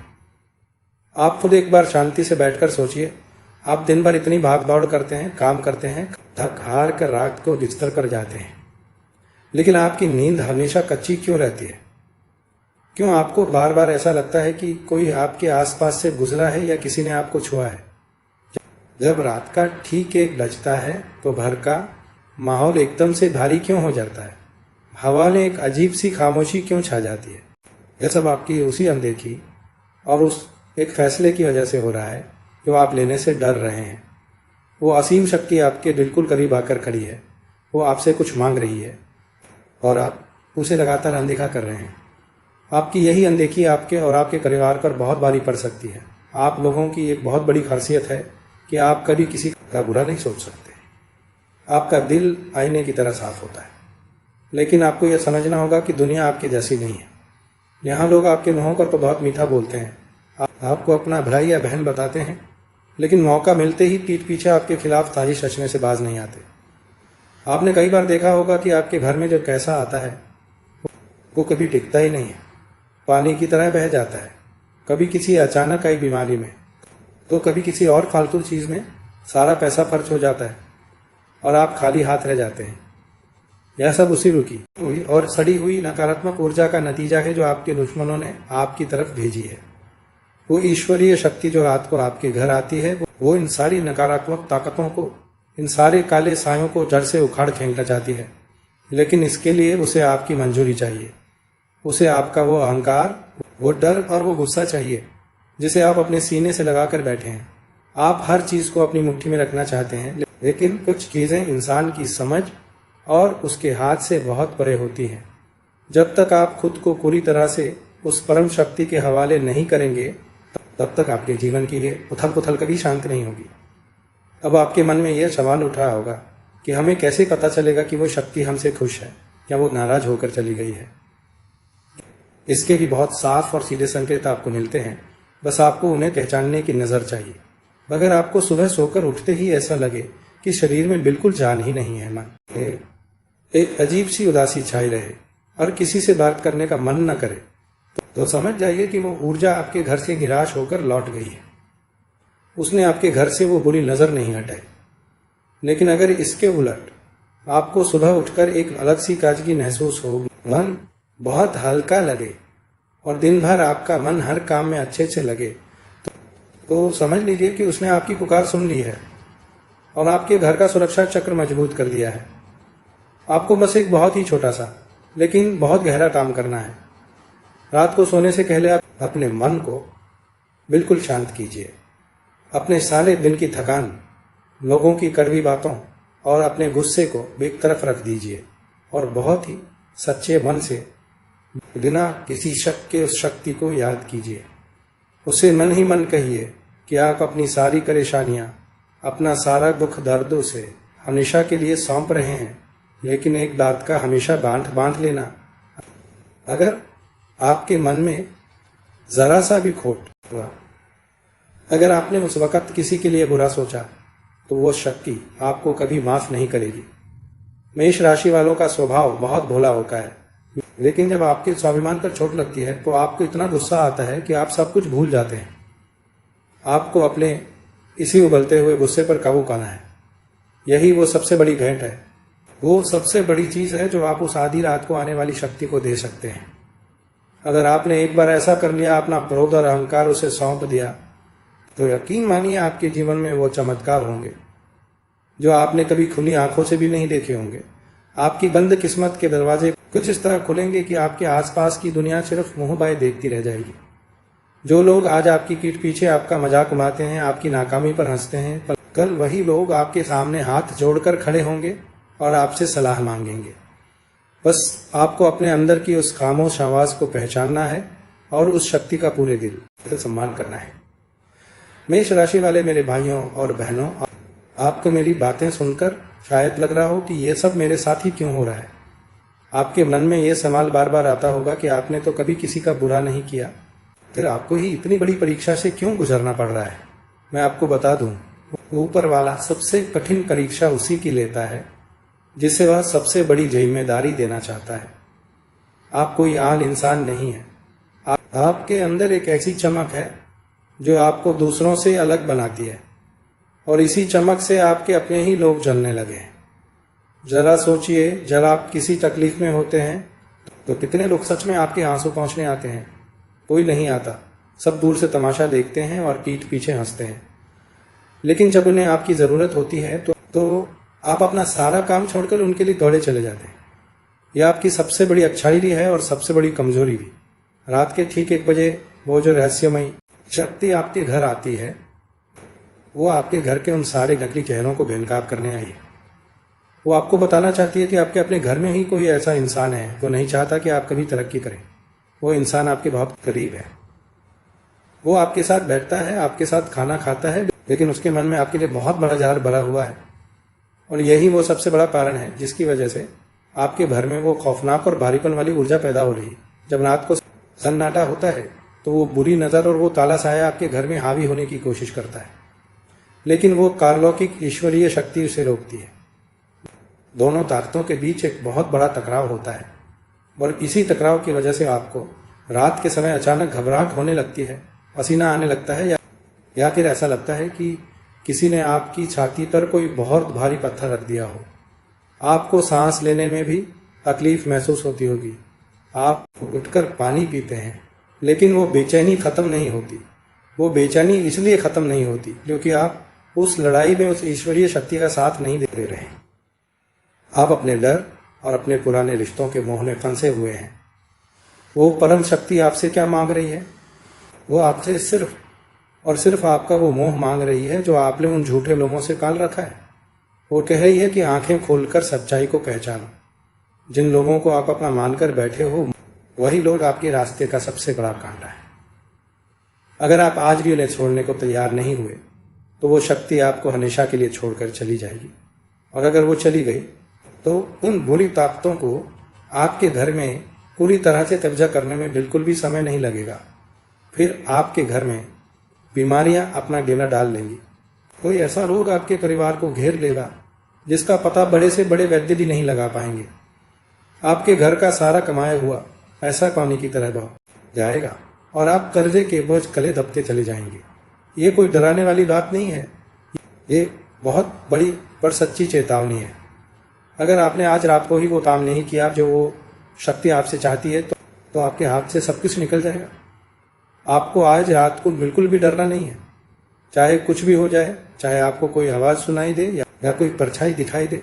आप खुद एक बार शांति से बैठकर सोचिए। आप दिन भर इतनी भाग दौड़ करते हैं, काम करते हैं, थक हार कर रात को बिस्तर कर जाते हैं, लेकिन आपकी नींद हमेशा कच्ची क्यों रहती है? क्यों आपको बार बार ऐसा लगता है कि कोई आपके आसपास से गुजरा है या किसी ने आपको छुआ है? जब रात का ठीक एक बजता है तो घर का माहौल एकदम से भारी क्यों हो जाता है? हवा में एक अजीब सी खामोशी क्यों छा जाती है? यह सब आपकी उसी अनदेखी और उस एक फैसले की वजह से हो रहा है जो आप लेने से डर रहे हैं। वो असीम शक्ति आपके बिल्कुल करीब आकर खड़ी है। वो आपसे कुछ मांग रही है और आप उसे लगातार अनदेखा कर रहे हैं। आपकी यही अनदेखी आपके और आपके परिवार पर बहुत भारी पड़ सकती है। आप लोगों की एक बहुत बड़ी खासियत है कि आप कभी किसी का बुरा नहीं सोच सकते। आपका दिल आईने की तरह साफ होता है, लेकिन आपको यह समझना होगा कि दुनिया आपके जैसी नहीं है। यहाँ लोग आपके मुँहों पर तो बहुत मीठा बोलते हैं, आपको अपना भाई या बहन बताते हैं, लेकिन मौका मिलते ही पीठ पीछे आपके खिलाफ साजिश रचने से बाज नहीं आते। आपने कई बार देखा होगा कि आपके घर में जो कैसा आता है वो कभी टिकता ही नहीं है, पानी की तरह बह जाता है। कभी किसी अचानक आई बीमारी में, तो कभी किसी और फालतू चीज़ में सारा पैसा खर्च हो जाता है और आप खाली हाथ रह जाते हैं। यह सब उसी रुकी हुई और सड़ी हुई नकारात्मक ऊर्जा का नतीजा है जो आपके दुश्मनों ने आपकी तरफ भेजी है। वो ईश्वरीय शक्ति जो रात को आपके घर आती है वो इन सारी नकारात्मक ताकतों को, इन सारे काले सायों को जड़ से उखाड़ फेंकना चाहती है। लेकिन इसके लिए उसे आपकी मंजूरी चाहिए। उसे आपका वो अहंकार, वो डर और वो गुस्सा चाहिए जिसे आप अपने सीने से लगाकर बैठे हैं। आप हर चीज़ को अपनी मुट्ठी में रखना चाहते हैं, लेकिन कुछ चीज़ें इंसान की समझ और उसके हाथ से बहुत परे होती हैं। जब तक आप खुद को पूरी तरह से उस परम शक्ति के हवाले नहीं करेंगे, तब तक आपके जीवन की ये उथल पुथल कभी शांत नहीं होगी। अब आपके मन में यह सवाल उठ रहा होगा कि हमें कैसे पता चलेगा कि वो शक्ति हमसे खुश है या वो नाराज होकर चली गई है। इसके भी बहुत साफ और सीधे संकेत आपको मिलते हैं, बस आपको उन्हें पहचानने की नज़र चाहिए। अगर आपको सुबह सोकर उठते ही ऐसा लगे कि शरीर में बिल्कुल जान ही नहीं है, मन एक अजीब सी उदासी छाई रहे और किसी से बात करने का मन न करे, तो समझ जाइए कि वो ऊर्जा आपके घर से निराश होकर लौट गई है। उसने आपके घर से वो बुरी नज़र नहीं हटाई। लेकिन अगर इसके उलट आपको सुबह उठकर एक अलग सी ताजगी महसूस हो, मन बहुत हल्का लगे और दिन भर आपका मन हर काम में अच्छे से लगे, तो समझ लीजिए कि उसने आपकी पुकार सुन ली है और आपके घर का सुरक्षा चक्र मजबूत कर दिया है। आपको बस एक बहुत ही छोटा सा लेकिन बहुत गहरा काम करना है। रात को सोने से पहले आप अपने मन को बिल्कुल शांत कीजिए। अपने सारे दिन की थकान, लोगों की कड़वी बातों और अपने गुस्से को एक तरफ रख दीजिए और बहुत ही सच्चे मन से बिना किसी शक के उस शक्ति को याद कीजिए। उसे मन ही मन कहिए कि आप अपनी सारी परेशानियां, अपना सारा दुख दर्दों से हमेशा के लिए सौंप रहे हैं, लेकिन एक बात का हमेशा बांध लेना, अगर आपके मन में जरा सा भी खोट हुआ, अगर आपने उस वक्त किसी के लिए बुरा सोचा, तो वो शक्ति आपको कभी माफ नहीं करेगी। मेष राशि वालों का स्वभाव बहुत भोला होता है, लेकिन जब आपके स्वाभिमान पर चोट लगती है तो आपको इतना गुस्सा आता है कि आप सब कुछ भूल जाते हैं। आपको अपने इसी उबलते हुए गुस्से पर काबू करना है। यही वो सबसे बड़ी भेंट है, वो सबसे बड़ी चीज है जो आप उस आधी रात को आने वाली शक्ति को दे सकते हैं। अगर आपने एक बार ऐसा कर लिया, अपना क्रोध और अहंकार उसे सौंप दिया, तो यकीन मानिए आपके जीवन में वो चमत्कार होंगे जो आपने कभी खुली आंखों से भी नहीं देखे होंगे। आपकी बंद किस्मत के दरवाजे कुछ इस तरह खुलेंगे कि आपके आसपास की दुनिया सिर्फ मुंह बाय देखती रह जाएगी। जो लोग आज आपकी पीठ पीछे आपका मजाक उड़ाते हैं, आपकी नाकामी पर हंसते हैं, पर कल वही लोग आपके सामने हाथ जोड़कर खड़े होंगे और आपसे सलाह मांगेंगे। बस आपको अपने अंदर की उस खामोश आवाज को पहचानना है और उस शक्ति का पूरे दिल से सम्मान करना है। मेष राशि वाले मेरे भाइयों और बहनों, आपको मेरी बातें सुनकर शायद लग रहा हो कि ये सब मेरे साथ ही क्यों हो रहा है। आपके मन में ये सवाल बार बार आता होगा कि आपने तो कभी किसी का बुरा नहीं किया, फिर आपको ही इतनी बड़ी परीक्षा से क्यों गुजरना पड़ रहा है। मैं आपको बता दूं, ऊपर वाला सबसे कठिन परीक्षा उसी की लेता है जिसे वह सबसे बड़ी जिम्मेदारी देना चाहता है। आप कोई आम इंसान नहीं है। आपके अंदर एक ऐसी चमक है जो आपको दूसरों से अलग बनाती है, और इसी चमक से आपके अपने ही लोग जलने लगे हैं। जरा सोचिए, जब आप किसी तकलीफ में होते हैं तो कितने लोग सच में आपके आंसू पहुंचने आते हैं। कोई नहीं आता, सब दूर से तमाशा देखते हैं और पीठ पीछे हंसते हैं। लेकिन जब उन्हें आपकी ज़रूरत होती है तो आप अपना सारा काम छोड़कर उनके लिए दौड़े चले जाते हैं। यह आपकी सबसे बड़ी अच्छाई भी है और सबसे बड़ी कमजोरी भी। रात के ठीक 1 बजे वो जो रहस्यमयी शक्ति आपके घर आती है, वो आपके घर के उन सारे नकली चेहरों को बेनकाब करने आई है। वो आपको बताना चाहती है कि आपके अपने घर में ही कोई ऐसा इंसान है जो नहीं चाहता कि आप कभी तरक्की करें। वो इंसान आपके बहुत करीब है। वो आपके साथ बैठता है, आपके साथ खाना खाता है, लेकिन उसके मन में आपके लिए बहुत बड़ा जार भरा हुआ है। और यही वो सबसे बड़ा कारण है जिसकी वजह से आपके घर में वो खौफनाक और भारीपन वाली ऊर्जा पैदा हो रही है। जब रात को सन्नाटा होता है तो वो बुरी नज़र और वो ताला साया आपके घर में हावी होने की कोशिश करता है, लेकिन वो कालौकिक ईश्वरीय शक्ति उसे रोकती है। दोनों ताकतों के बीच एक बहुत बड़ा टकराव होता है, और इसी टकराव की वजह से आपको रात के समय अचानक घबराहट होने लगती है, पसीना आने लगता है, या फिर ऐसा लगता है कि किसी ने आपकी छाती पर कोई बहुत भारी पत्थर रख दिया हो। आपको सांस लेने में भी तकलीफ महसूस होती होगी। आप उठकर पानी पीते हैं, लेकिन वो बेचैनी खत्म नहीं होती। वो बेचैनी इसलिए खत्म नहीं होती क्योंकि आप उस लड़ाई में उस ईश्वरीय शक्ति का साथ नहीं दे रहे हैं। आप अपने डर और अपने पुराने रिश्तों के मोह में फंसे हुए हैं। वो परम शक्ति आपसे क्या मांग रही है? वो आपसे सिर्फ और सिर्फ आपका वो मोह मांग रही है जो आपने उन झूठे लोगों से पाल रखा है। वो कह रही है कि आंखें खोलकर सच्चाई को पहचानो। जिन लोगों को आप अपना मानकर बैठे हो, वही लोग आपके रास्ते का सबसे बड़ा कांटा है। अगर आप आज भी उन्हें छोड़ने को तैयार नहीं हुए तो वो शक्ति आपको हमेशा के लिए छोड़कर चली जाएगी, और अगर वो चली गई तो उन बुरी ताकतों को आपके घर में पूरी तरह से कब्जा करने में बिल्कुल भी समय नहीं लगेगा। फिर आपके घर में बीमारियां अपना डेरा डाल लेंगी। कोई ऐसा रोग आपके परिवार को घेर लेगा जिसका पता बड़े से बड़े वैद्य भी नहीं लगा पाएंगे। आपके घर का सारा कमाया हुआ पैसा पानी की तरह बह जाएगा और आप कर्जे के बोझ कले दबते चले जाएंगे। ये कोई डराने वाली बात नहीं है, ये बहुत बड़ी पर सच्ची चेतावनी है। अगर आपने आज रात को ही वो काम नहीं किया जो वो शक्ति आपसे चाहती है तो आपके हाथ से सब कुछ निकल जाएगा। आपको आज रात को बिल्कुल भी डरना नहीं है, चाहे कुछ भी हो जाए, चाहे आपको कोई आवाज़ सुनाई दे या कोई परछाई दिखाई दे,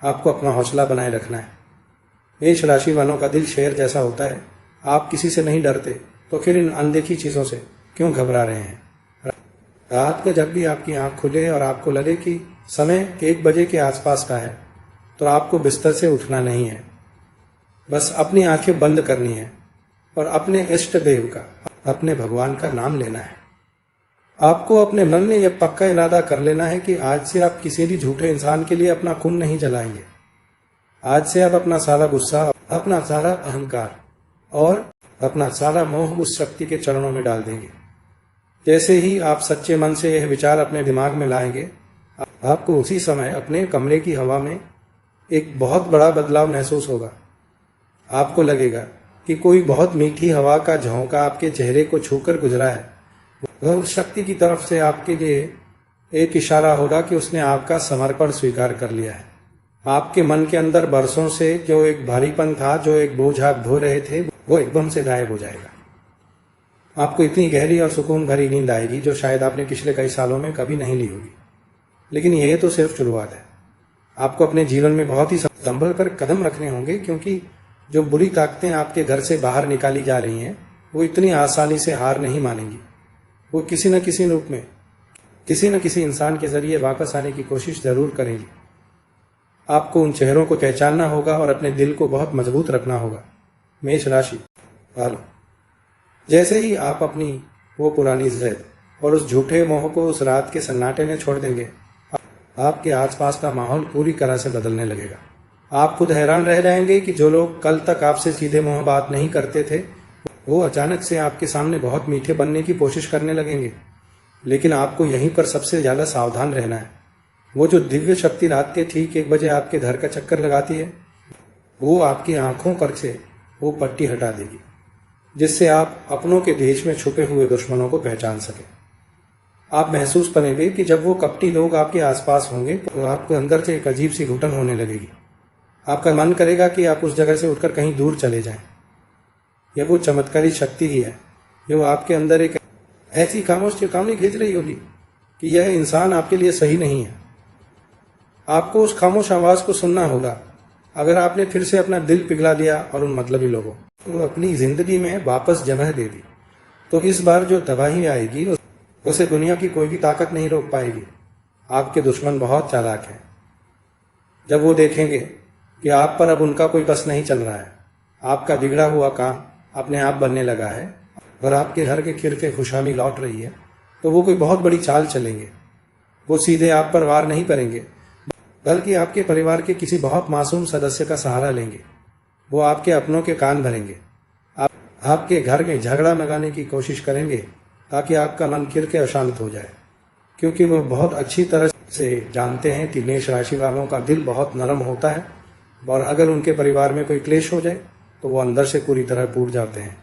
आपको अपना हौसला बनाए रखना है। मेष राशि वालों का दिल शेर जैसा होता है। आप किसी से नहीं डरते, तो फिर इन अनदेखी चीज़ों से क्यों घबरा रहे हैं। रात को जब भी आपकी आंख खुले और आपको लगे कि समय 1 बजे के आसपास का है, तो आपको बिस्तर से उठना नहीं है। बस अपनी आंखें बंद करनी है और अपने इष्ट देव का, अपने भगवान का नाम लेना है। आपको अपने मन में यह पक्का इरादा कर लेना है कि आज से आप किसी भी झूठे इंसान के लिए अपना खून नहीं जलाएंगे। आज से आप अपना सारा गुस्सा, अपना सारा अहंकार और अपना सारा मोह उस शक्ति के चरणों में डाल देंगे। जैसे ही आप सच्चे मन से यह विचार अपने दिमाग में लाएंगे, आपको उसी समय अपने कमरे की हवा में एक बहुत बड़ा बदलाव महसूस होगा। आपको लगेगा कि कोई बहुत मीठी हवा का झोंका आपके चेहरे को छूकर गुजरा है। वह उस शक्ति की तरफ से आपके लिए एक इशारा होगा कि उसने आपका समर्पण स्वीकार कर लिया है। आपके मन के अंदर बरसों से जो एक भारीपन था, जो एक बोझ आप ढो रहे थे, वो एकदम से गायब हो जाएगा। आपको इतनी गहरी और सुकून भरी नींद आएगी जो शायद आपने पिछले कई सालों में कभी नहीं ली होगी। लेकिन यह तो सिर्फ शुरुआत है। आपको अपने जीवन में बहुत ही संभल कर कदम रखने होंगे, क्योंकि जो बुरी ताकतें आपके घर से बाहर निकाली जा रही हैं, वो इतनी आसानी से हार नहीं मानेंगी। वो किसी न किसी रूप में, किसी न किसी इंसान के जरिए वापस आने की कोशिश जरूर करेंगी। आपको उन चेहरों को पहचानना होगा और अपने दिल को बहुत मजबूत रखना होगा। मेष राशि वालों, जैसे ही आप अपनी वो पुरानी जिद और उस झूठे मोह को उस रात के सन्नाटे में छोड़ देंगे, आपके आसपास का माहौल पूरी तरह से बदलने लगेगा। आप खुद हैरान रह जाएंगे कि जो लोग कल तक आपसे सीधे मुंह बात नहीं करते थे, वो अचानक से आपके सामने बहुत मीठे बनने की कोशिश करने लगेंगे। लेकिन आपको यहीं पर सबसे ज्यादा सावधान रहना है। वो जो दिव्य शक्ति रात के ठीक 1 बजे आपके घर का चक्कर लगाती है, वो आपकी आंखों पर से वो पट्टी हटा देगी, जिससे आप अपनों के देश में छुपे हुए दुश्मनों को पहचान सके। आप महसूस करेंगे कि जब वो कपटी लोग आपके आसपास होंगे, तो आपके अंदर से एक अजीब सी घुटन होने लगेगी। आपका मन करेगा कि आप उस जगह से उठकर कहीं दूर चले जाएं। यह वो चमत्कारी शक्ति ही है जो आपके अंदर एक ऐसी खामोश चेतावनी खींच रही होगी कि यह इंसान आपके लिए सही नहीं है। आपको उस खामोश आवाज को सुनना होगा। अगर आपने फिर से अपना दिल पिघला दिया और उन मतलबी लोगों को अपनी जिंदगी में वापस जगह दे दी, तो इस बार जो तबाही आएगी उसे दुनिया की कोई भी ताकत नहीं रोक पाएगी। आपके दुश्मन बहुत चालाक हैं। जब वो देखेंगे कि आप पर अब उनका कोई बस नहीं चल रहा है, आपका बिगड़ा हुआ काम अपने आप बनने लगा है और आपके घर के खिड़के खुशहाली लौट रही है, तो वो कोई बहुत बड़ी चाल चलेंगे। वो सीधे आप पर वार नहीं करेंगे, बल्कि आपके परिवार के किसी बहुत मासूम सदस्य का सहारा लेंगे। वो आपके अपनों के कान भरेंगे, आपके घर में झगड़ा लगाने की कोशिश करेंगे, ताकि आपका मन खिल के अशांत हो जाए। क्योंकि वो बहुत अच्छी तरह से जानते हैं कि मेष राशि वालों का दिल बहुत नरम होता है, और अगर उनके परिवार में कोई क्लेश हो जाए तो वो अंदर से पूरी तरह टूट जाते हैं।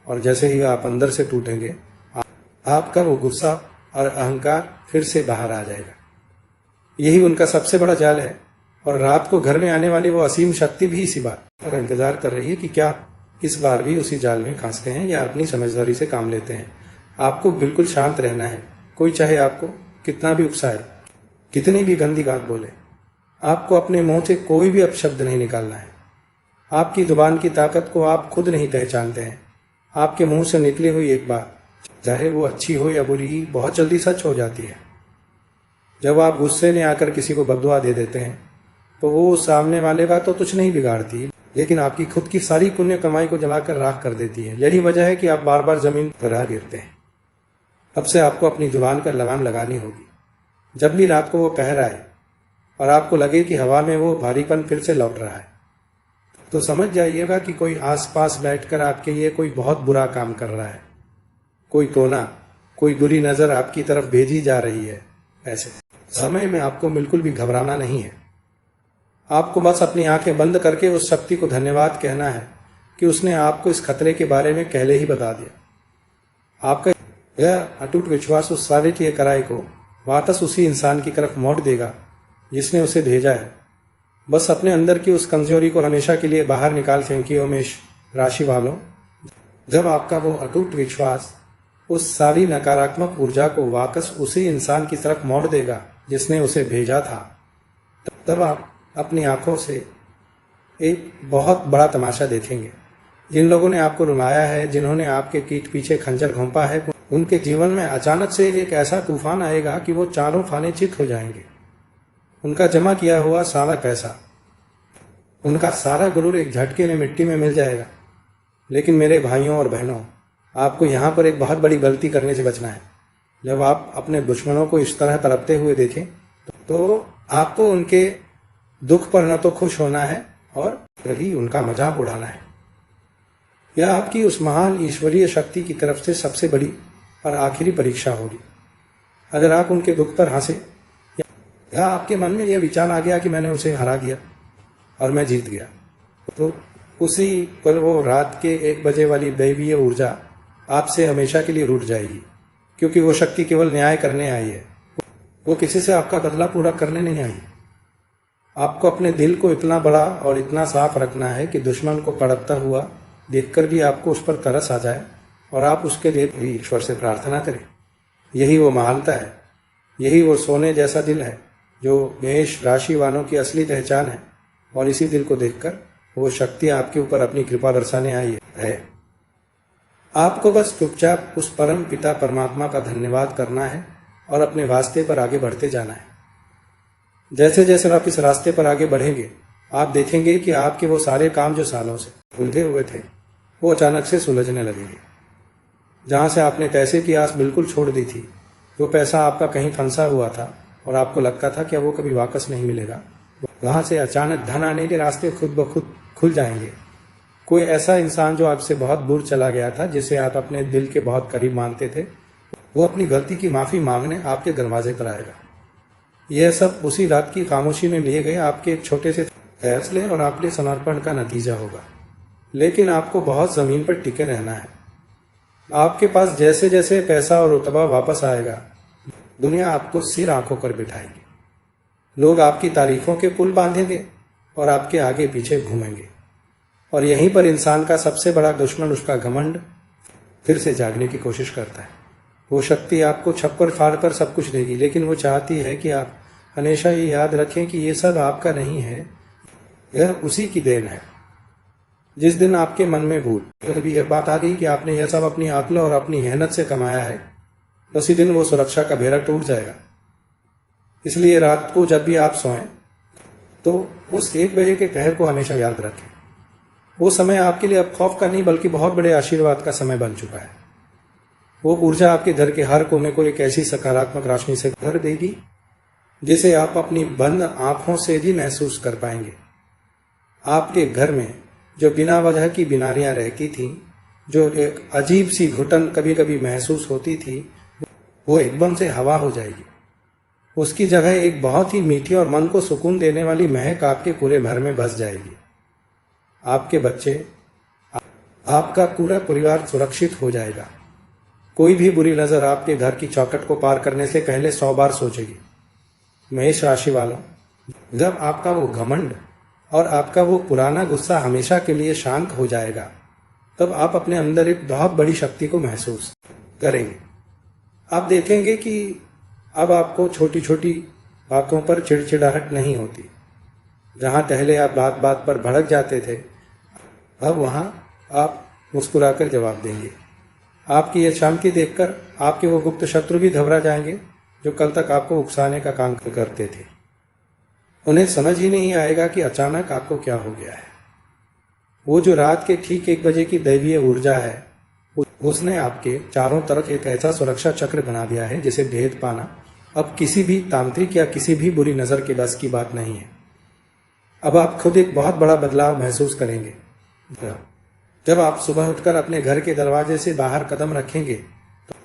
और जैसे ही आप अंदर से टूटेंगे, आपका वो गुस्सा और अहंकार फिर से बाहर आ जाएगा। यही उनका सबसे बड़ा जाल है। और रात को घर में आने वाली वो असीम शक्ति भी इसी बात पर इंतजार कर रही है कि क्या इस बार भी उसी जाल में फंसते हैं या अपनी समझदारी से काम लेते हैं। आपको बिल्कुल शांत रहना है। कोई चाहे आपको कितना भी उकसाए, कितनी भी गंदी बात बोले, आपको अपने मुंह से कोई भी अपशब्द नहीं निकालना है। आपकी जुबान की ताकत को आप खुद नहीं पहचानते हैं। आपके मुंह से निकली हुई एक बात, चाहे वो अच्छी हो या बुरी, बहुत जल्दी सच हो जाती है। जब आप गुस्से में आकर किसी को बददुआ दे देते हैं, तो वो सामने वाले का तो कुछ नहीं बिगाड़ती, लेकिन आपकी खुद की सारी पुण्य कमाई को जलाकर राख कर देती है। यही वजह है कि आप बार बार जमीन पर आ गिरते हैं। अब से आपको अपनी जुबान पर लगाम लगानी होगी। जब भी रात को वो कहर आए और आपको लगे कि हवा में वो भारीपन फिर से लौट रहा है, तो समझ जाइएगा कि कोई आसपास बैठकर आपके लिए कोई बहुत बुरा काम कर रहा है। कोई टोना, कोई बुरी नजर आपकी तरफ भेजी जा रही है। ऐसे समय में आपको बिल्कुल भी घबराना नहीं है। आपको बस अपनी आंखें बंद करके उस शक्ति को धन्यवाद कहना है कि उसने आपको इस खतरे के बारे में पहले ही बता दिया। आपका यह अटूट विश्वास उस सारे की कराई को वापस उसी इंसान की तरफ मोड़ देगा जिसने उसे भेजा है। बस अपने अंदर की उस कमजोरी को हमेशा के लिए बाहर निकाल फेंकिए मेष राशि वालों। जब आपका वो अटूट विश्वास उस सारी नकारात्मक ऊर्जा को वापस उसी इंसान की तरफ मोड़ देगा जिसने उसे भेजा था, तब आप अपनी आंखों से एक बहुत बड़ा तमाशा देखेंगे। जिन लोगों ने आपको रुलाया है, जिन्होंने आपके पीठ पीछे खंजर घोंपा है, उनके जीवन में अचानक से एक ऐसा तूफान आएगा कि वो चारों फाने चित हो जाएंगे। उनका जमा किया हुआ सारा पैसा, उनका सारा गुरूर एक झटके में मिट्टी में मिल जाएगा। लेकिन मेरे भाइयों और बहनों, आपको यहाँ पर एक बहुत बड़ी गलती करने से बचना है। जब आप अपने दुश्मनों को इस तरह तड़पते हुए देखें तो आपको उनके दुख पर न तो खुश होना है और कभी उनका मजाक उड़ाना है। यह आपकी उस महान ईश्वरीय शक्ति की तरफ से सबसे बड़ी और आखिरी परीक्षा होगी। अगर आप उनके दुख पर हंसे या आपके मन में यह विचार आ गया कि मैंने उसे हरा दिया और मैं जीत गया, तो उसी पर वो रात के 1 बजे वाली दैवीय ऊर्जा आपसे हमेशा के लिए रूठ जाएगी, क्योंकि वो शक्ति केवल न्याय करने आई है। वो किसी से आपका बदला पूरा करने नहीं आई। आपको अपने दिल को इतना बड़ा और इतना साफ रखना है कि दुश्मन को तड़पता हुआ देखकर भी आपको उस पर तरस आ जाए और आप उसके लिए भी ईश्वर से प्रार्थना करें। यही वो महानता है, यही वो सोने जैसा दिल है जो मेष राशि वालों की असली पहचान है। और इसी दिल को देखकर वो शक्ति आपके ऊपर अपनी कृपा बरसाने आई है। आपको बस चुपचाप उस परम पिता परमात्मा का धन्यवाद करना है और अपने रास्ते पर आगे बढ़ते जाना है। जैसे जैसे आप इस रास्ते पर आगे बढ़ेंगे, आप देखेंगे कि आपके वो सारे काम जो सालों से उलझे हुए थे, वो अचानक से सुलझने लगेंगे। जहाँ से आपने पैसे की आस बिल्कुल छोड़ दी थी, जो पैसा आपका कहीं फंसा हुआ था और आपको लगता था कि वो कभी वापस नहीं मिलेगा, वहाँ से अचानक धन आने के रास्ते खुद ब खुद खुल जाएंगे। कोई ऐसा इंसान जो आपसे बहुत दूर चला गया था, जिसे आप अपने दिल के बहुत करीब मानते थे, वो अपनी गलती की माफ़ी मांगने आपके दरवाजे पर आएगा। यह सब उसी रात की खामोशी में लिए गए आपके एक छोटे से फैसले और आपके समर्पण का नतीजा होगा। लेकिन आपको बहुत ज़मीन पर टिके रहना है। आपके पास जैसे जैसे पैसा और रुतबा वापस आएगा, दुनिया आपको सिर आंखों पर बिठाएगी। लोग आपकी तारीफों के पुल बांधेंगे और आपके आगे पीछे घूमेंगे। और यहीं पर इंसान का सबसे बड़ा दुश्मन, उसका घमंड, फिर से जागने की कोशिश करता है। वो शक्ति आपको छप्पर फाड़ कर सब कुछ देगी, लेकिन वो चाहती है कि आप हमेशा ये याद रखें कि ये सब आपका नहीं है, यह उसी की देन है। जिस दिन आपके मन में भूल कभी यह बात आ गई कि आपने यह सब अपनी अक्ल और अपनी मेहनत से कमाया है, उसी दिन वो सुरक्षा का घेरा टूट जाएगा। इसलिए रात को जब भी आप सोएं तो उस 1 बजे के कहर को हमेशा याद रखें। वो समय आपके लिए अब खौफ का नहीं बल्कि बहुत बड़े आशीर्वाद का समय बन चुका है। वो ऊर्जा आपके घर के हर कोने को एक ऐसी सकारात्मक रोशनी से भर देगी जिसे आप अपनी बंद आंखों से भी महसूस कर पाएंगे। आपके घर में जो बिना वजह की बीमारियां रहती थीं, जो एक अजीब सी घुटन कभी कभी महसूस होती थी, वो एकदम से हवा हो जाएगी। उसकी जगह एक बहुत ही मीठी और मन को सुकून देने वाली महक आपके पूरे घर में बस जाएगी। आपके बच्चे, आपका पूरा परिवार सुरक्षित हो जाएगा। कोई भी बुरी नजर आपके घर की चौखट को पार करने से पहले 100 बार सोचेगी। मेष राशि वालों, जब आपका वो घमंड और आपका वो पुराना गुस्सा हमेशा के लिए शांत हो जाएगा, तब आप अपने अंदर एक बहुत बड़ी शक्ति को महसूस करेंगे। आप देखेंगे कि अब आपको छोटी छोटी बातों पर चिड़चिड़ाहट नहीं होती। जहां पहले आप बात बात पर भड़क जाते थे, अब वहां आप मुस्कुराकर जवाब देंगे। आपकी यह शांति देखकर आपके वो गुप्त शत्रु भी घबरा जाएंगे जो कल तक आपको उकसाने का काम करते थे। उन्हें समझ ही नहीं आएगा कि अचानक आपको क्या हो गया है। वो जो रात के ठीक 1 बजे की दैवीय ऊर्जा है, उसने आपके चारों तरफ एक ऐसा सुरक्षा चक्र बना दिया है जिसे भेद पाना अब किसी भी तांत्रिक या किसी भी बुरी नजर के बस की बात नहीं है। अब आप खुद एक बहुत बड़ा बदलाव महसूस करेंगे। जब आप सुबह उठकर अपने घर के दरवाजे से बाहर कदम रखेंगे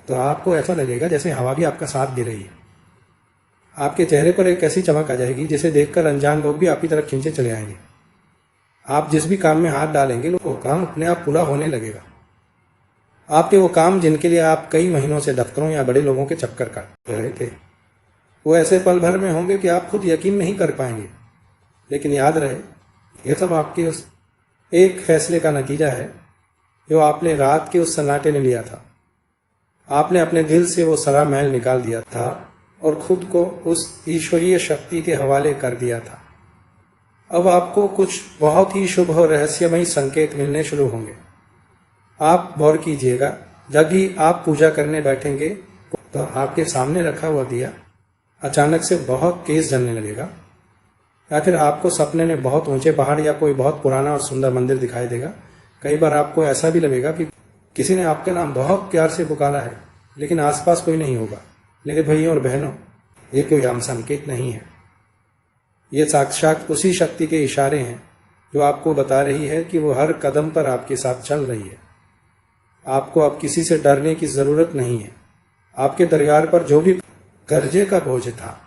तो आपको ऐसा लगेगा जैसे हवा भी आपका साथ दे रही है। आपके चेहरे पर एक ऐसी चमक आ जाएगी जिसे देखकर अनजान लोग भी आपकी तरफ खींचे चले आएंगे। आप जिस भी काम में हाथ डालेंगे वो काम अपने आप पूरा होने लगेगा। आपके वो काम जिनके लिए आप कई महीनों से दफ्तरों या बड़े लोगों के चक्कर काट रहे थे, वो ऐसे पल भर में होंगे कि आप खुद यकीन नहीं कर पाएंगे। लेकिन याद रहे, यह सब आपके उस एक फैसले का नतीजा है जो आपने रात के उस सन्नाटे में लिया था। आपने अपने दिल से वो सारा मैल निकाल दिया था और खुद को उस ईश्वरीय शक्ति के हवाले कर दिया था। अब आपको कुछ बहुत ही शुभ और रहस्यमयी संकेत मिलने शुरू होंगे। आप गौर कीजिएगा, जब भी आप पूजा करने बैठेंगे तो आपके सामने रखा हुआ दिया अचानक से बहुत तेज जलने लगेगा, या फिर आपको सपने में बहुत ऊंचे पहाड़ या कोई बहुत पुराना और सुंदर मंदिर दिखाई देगा। कई बार आपको ऐसा भी लगेगा कि किसी ने आपका नाम बहुत प्यार से पुकारा है, लेकिन आसपास कोई नहीं होगा। लेकिन भाइयों और बहनों, ये कोई आम संकेत नहीं है। ये साक्षात उसी शक्ति के इशारे हैं जो आपको बता रही है कि वो हर कदम पर आपके साथ चल रही है। आपको अब किसी से डरने की जरूरत नहीं है। आपके दरबार पर जो भी कर्जे का बोझ था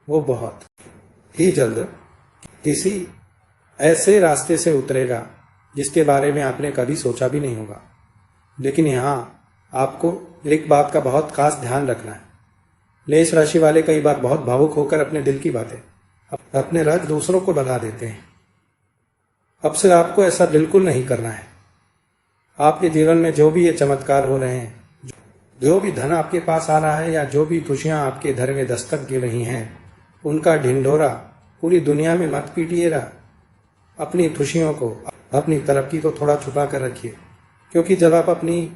वो बहुत ही जल्द किसी ऐसे रास्ते से उतरेगा जिसके बारे में आपने कभी सोचा भी नहीं होगा। लेकिन यहाँ आपको एक बात का बहुत खास ध्यान रखना है। मेष राशि वाले कई बार बहुत भावुक होकर अपने दिल की बातें अपने राज दूसरों को बता देते हैं। अब से आपको ऐसा बिल्कुल नहीं करना है। आपके जीवन में जो भी ये चमत्कार हो रहे हैं, जो भी धन आपके पास आ रहा है या जो भी खुशियां आपके घर में दस्तक दे रही हैं, उनका ढिंढोरा पूरी दुनिया में मत पीटिएगा। अपनी खुशियों को, अपनी तरक्की को थोड़ा छुपा कर रखिए, क्योंकि जब आप अपनी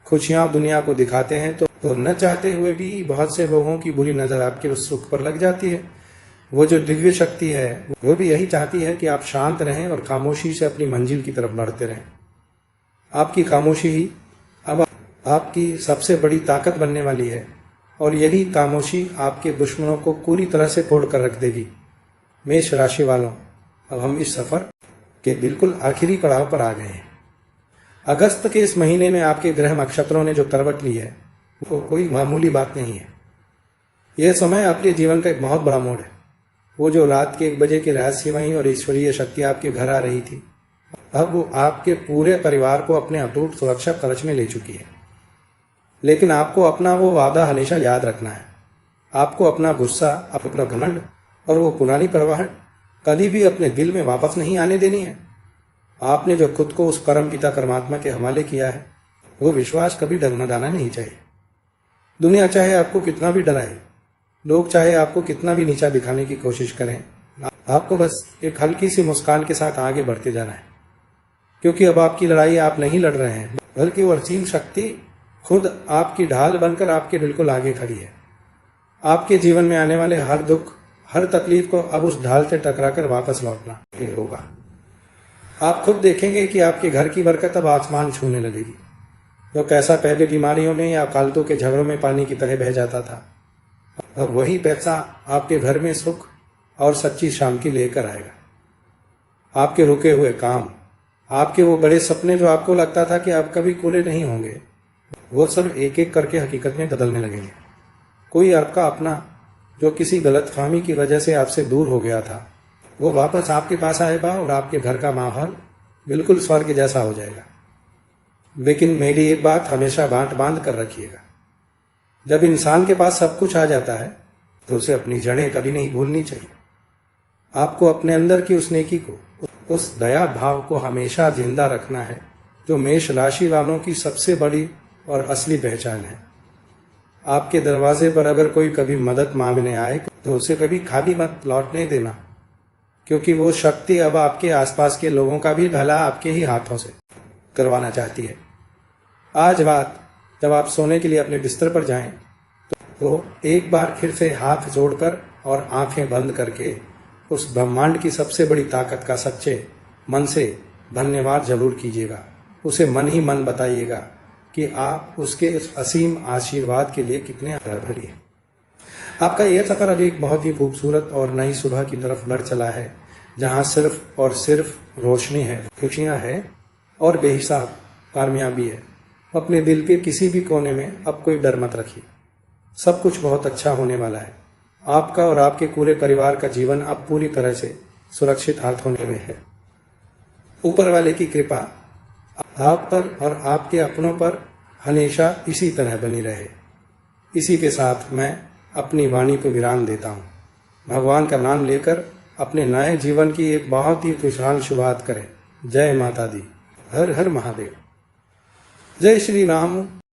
खुशियां दुनिया को दिखाते हैं तो न चाहते हुए भी बहुत से लोगों की बुरी नजर आपके उस सुख पर लग जाती है। वो जो दिव्य शक्ति है वो भी यही चाहती है कि आप शांत रहें और खामोशी से अपनी मंजिल की तरफ बढ़ते रहें। आपकी खामोशी ही अब आपकी सबसे बड़ी ताकत बनने वाली है, और यही खामोशी आपके दुश्मनों को पूरी तरह से तोड़ कर रख देगी। मेष राशि वालों, अब हम इस सफर के बिल्कुल आखिरी पड़ाव पर आ गए हैं। अगस्त के इस महीने में आपके ग्रह नक्षत्रों ने जो करवट ली है वो कोई मामूली बात नहीं है। यह समय आपके जीवन का एक बहुत बड़ा मोड़ है। वो जो रात के 1 बजे की रहस्यमयी और ईश्वरीय शक्ति आपके घर आ रही थी, अब वो आपके पूरे परिवार को अपने अटूट सुरक्षा कवच में ले चुकी है। लेकिन आपको अपना वो वादा हमेशा याद रखना है। आपको अपना गुस्सा, अपना घमंड और वो पुरानी परवाह कभी भी अपने दिल में वापस नहीं आने देनी है। आपने जो खुद को उस परम पिता परमात्मा के हवाले किया है, वो विश्वास कभी डगमगाना नहीं चाहिए। दुनिया चाहे आपको कितना भी डराए, लोग चाहे आपको कितना भी नीचा दिखाने की कोशिश करें, आपको बस एक हल्की सी मुस्कान के साथ आगे बढ़ते जाना है। क्योंकि अब आपकी लड़ाई आप नहीं लड़ रहे हैं, बल्कि वो असीम शक्ति खुद आपकी ढाल बनकर आपके बिल्कुल आगे खड़ी है। आपके जीवन में आने वाले हर दुख, हर तकलीफ को अब उस ढाल से टकराकर वापस लौटना होगा। आप खुद देखेंगे कि आपके घर की बरकत अब आसमान छूने लगेगी। जो कैसा पहले बीमारियों में या फालतू के झगड़ों में पानी की तरह बह जाता था, अब वही पैसा आपके घर में सुख और सच्ची शांति लेकर आएगा। आपके रुके हुए काम, आपके वो बड़े सपने जो आपको लगता था कि आप कभी पूरे नहीं होंगे, वो सब एक एक करके हकीकत में बदलने लगेंगे। कोई आपका अपना जो किसी गलतफहमी की वजह से आपसे दूर हो गया था, वो वापस आपके पास आएगा और आपके घर का माहौल बिल्कुल स्वर्ग जैसा हो जाएगा। लेकिन मेरी एक बात हमेशा बांट बांध कर रखिएगा, जब इंसान के पास सब कुछ आ जाता है तो उसे अपनी जड़ें कभी नहीं भूलनी चाहिए। आपको अपने अंदर की उस नेकी को, उस दया भाव को हमेशा जिंदा रखना है, जो मेष राशि वालों की सबसे बड़ी और असली पहचान है। आपके दरवाजे पर अगर कोई कभी मदद मांगने आए तो उसे कभी खाली मत लौटने देना, क्योंकि वो शक्ति अब आपके आसपास के लोगों का भी भला आपके ही हाथों से करवाना चाहती है। आज रात जब आप सोने के लिए अपने बिस्तर पर जाएं, तो एक बार फिर से हाथ जोड़कर और आंखें बंद करके उस ब्रह्मांड की सबसे बड़ी ताकत का सच्चे मन से धन्यवाद जरूर कीजिएगा। उसे मन ही मन बताइएगा कि आप उसके इस असीम आशीर्वाद के लिए कितने आभारी हैं। आपका यह सफर अभी एक बहुत ही खूबसूरत और नई सुबह की तरफ बढ़ चला है, जहां सिर्फ और सिर्फ रोशनी है, खुशियां हैं और बेहिसाब कामयाबी है। अपने दिल के किसी भी कोने में अब कोई डर मत रखिए। सब कुछ बहुत अच्छा होने वाला है। आपका और आपके पूरे परिवार का जीवन अब पूरी तरह से सुरक्षित हाथ होने में है। ऊपर वाले की कृपा आप पर और आपके अपनों पर हमेशा इसी तरह बनी रहे। इसी के साथ मैं अपनी वाणी को विराम देता हूँ। भगवान का नाम लेकर अपने नए जीवन की एक बहुत ही खुशहाल शुरुआत करें। जय माता दी। हर हर महादेव। जय श्री राम।